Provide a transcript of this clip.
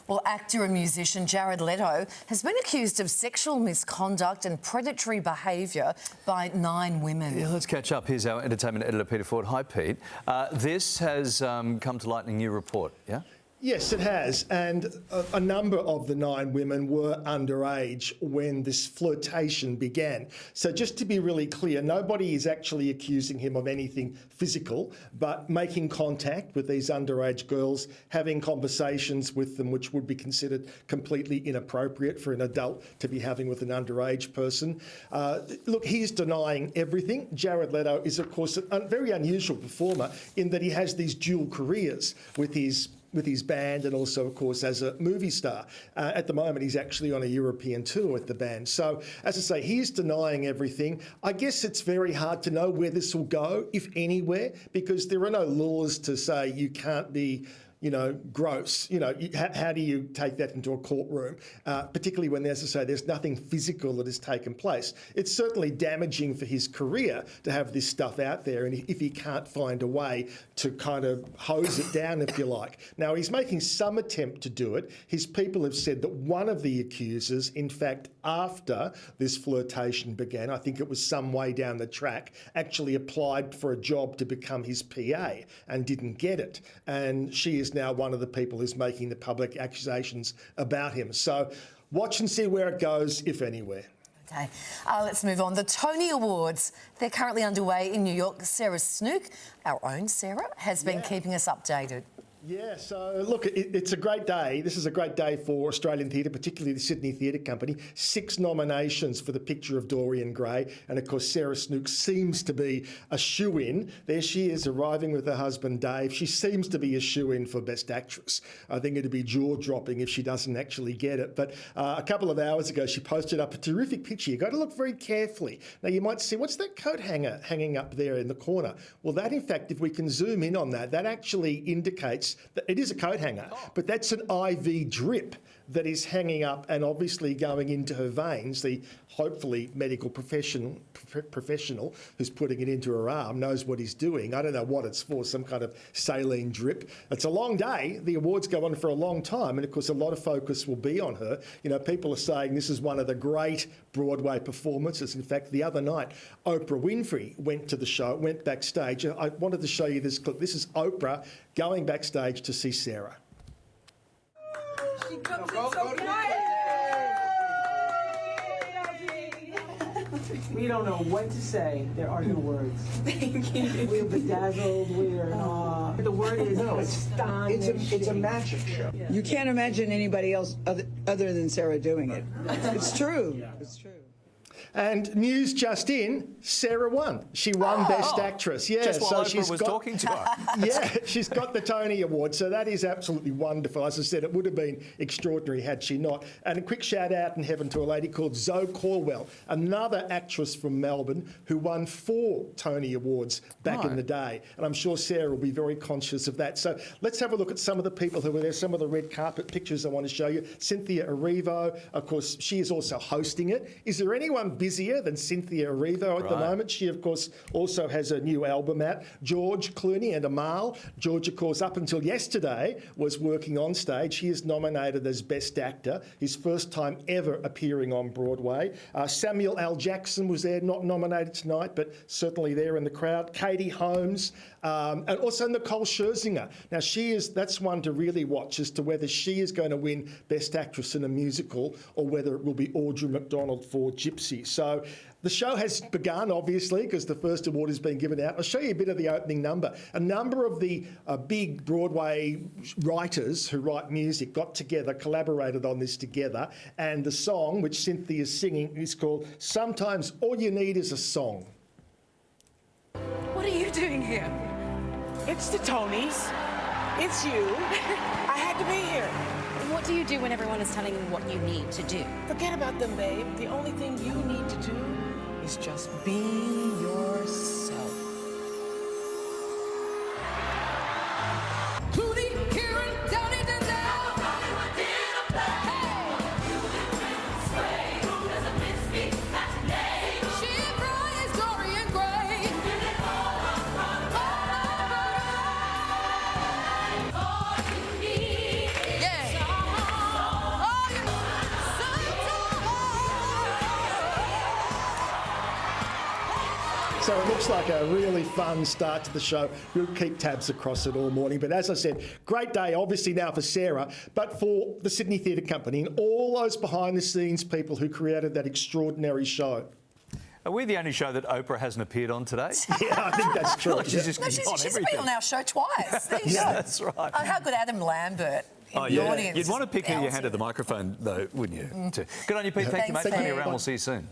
Well, actor and musician Jared Leto has been accused of sexual misconduct and predatory behaviour by 9 women. Yeah, let's catch up. Here's our entertainment editor, Peter Ford. Hi, Pete. This has come to light in a new report, yeah? Yes, it has, and a number of the 9 women were underage when this flirtation began. So just to be really clear, nobody is actually accusing him of anything physical, but making contact with these underage girls, having conversations with them which would be considered completely inappropriate for an adult to be having with an underage person. Look, he's denying everything. Jared Leto is, of course, a very unusual performer in that he has these dual careers with his band and also, of course, as a movie star. At the moment, he's actually on a European tour with the band. So, as I say, he's denying everything. I guess it's very hard to know where this will go, if anywhere, because there are no laws to say you can't be gross. How do you take that into a courtroom? Particularly when, as I say, there's nothing physical that has taken place. It's certainly damaging for his career to have this stuff out there, and if he can't find a way to kind of hose it down, if you like. Now, he's making some attempt to do it. His people have said that one of the accusers, in fact, after this flirtation began, I think it was some way down the track, actually applied for a job to become his PA and didn't get it. And she is now one of the people who's making the public accusations about him. So watch and see where it goes, if anywhere. Okay, let's move on. The Tony Awards, they're currently underway in New York. Sarah Snook, our own Sarah, has been keeping us updated. Yeah, so look, it's a great day. This is a great day for Australian theatre, particularly the Sydney Theatre Company. 6 nominations for The Picture of Dorian Gray. And of course, Sarah Snook seems to be a shoo-in. There she is, arriving with her husband, Dave. She seems to be a shoo-in for Best Actress. I think it'd be jaw-dropping if she doesn't actually get it. But a couple of hours ago, she posted up a terrific picture. You've got to look very carefully. Now, you might see, what's that coat hanger hanging up there in the corner? Well, that, in fact, if we can zoom in on that, that actually indicates that it is a coat hanger, but that's an IV drip that is hanging up and obviously going into her veins. The hopefully medical professional who's putting it into her arm knows what he's doing. I don't know what it's for, some kind of saline drip. It's a long day. The awards go on for a long time, and of course a lot of focus will be on her. People are saying this is one of the great Broadway performances. In fact, the other night, Oprah Winfrey went to the show, went backstage. I wanted to show you this clip. This is Oprah going backstage to see Sarah. She comes in so quiet. We don't know what to say. There are no words. Thank you. We're bedazzled. We're in awe. The word is astonishing. It's a magic show. Yeah. You can't imagine anybody else other than Sarah doing it. It's true. It's true. And news just in, Sarah won. She won Best Actress. Yeah, just while so Oprah was talking to her. Yeah, she's got the Tony Award, so that is absolutely wonderful. As I said, it would have been extraordinary had she not. And a quick shout out in heaven to a lady called Zoe Corwell, another actress from Melbourne who won 4 Tony Awards back in the day. And I'm sure Sarah will be very conscious of that. So let's have a look at some of the people who were there, some of the red carpet pictures I want to show you. Cynthia Erivo, of course, she is also hosting it. Is there anyone busier than Cynthia Erivo at the moment? She, of course, also has a new album out. George Clooney and Amal. George, of course, up until yesterday was working on stage. He is nominated as Best Actor, his first time ever appearing on Broadway. Samuel L. Jackson was there, not nominated tonight, but certainly there in the crowd. Katie Holmes, and also Nicole Scherzinger. Now, that's one to really watch as to whether she is going to win Best Actress in a musical or whether it will be Audra McDonald for Gypsy. So the show has begun, obviously, because the first award has been given out. I'll show you a bit of the opening number. A number of the big Broadway writers who write music got together, collaborated on this together, and the song, which Cynthia is singing, is called Sometimes All You Need Is a Song. What are you doing here? It's the Tonys. It's you. I had to be here. What do you do when everyone is telling you what you need to do? Forget about them, babe. The only thing you need to do is just be yourself. So it looks like a really fun start to the show. We'll keep tabs across it all morning. But as I said, great day, obviously now for Sarah, but for the Sydney Theatre Company and all those behind-the-scenes people who created that extraordinary show. Are we the only show that Oprah hasn't appeared on today? Yeah, I think that's true. Like she's just No, on she's everything. been on our show twice. There you go. That's right. Oh, how good Adam Lambert in the audience. You'd want to pick her your belting. hand at the microphone, though, wouldn't you? Good on you, Pete. Thank you, mate. Thanks, Plenty Pete. around. We'll see you soon.